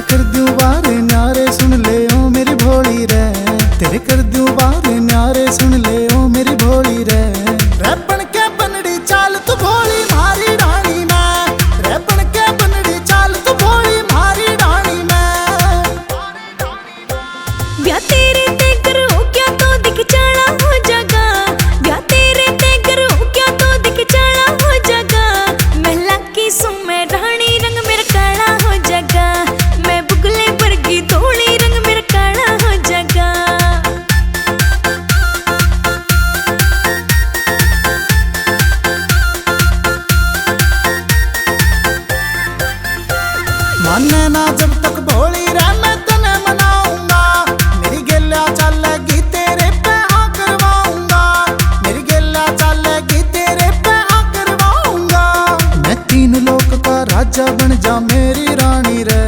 कर दूं बारे न्यारे सुन ले ओ मेरी भोली रे, तेरे कर दूं बारे न्यारे सुन ले ओ मेरी भोली रे। रैपन के बनड़ी चाल तू भोली मारी रानी मैं, रैपन के बनड़ी चाल तू भोली मारी रानी मैं। ब्याह तेरे ते करो क्या तो दिख जाना हो जागा, ब्याह तेरे ते करो क्या तो दिख जाना हो जागा। महला की सुमे रानी रंग मेरा काला हो जागा, मैं बुगले वर्गी धोली रंग मेरा काला हो जागा। माने ना जब तक भोली रे मैं तने मनाऊंगा, मेरी गेला चलेगी तेरे पे हाँ करवाऊंगा, मेरी गेला चलेगी तेरे पे हाँ करवाऊंगा। मैं तीन लोक का राजा बन जा मेरी रानी रे।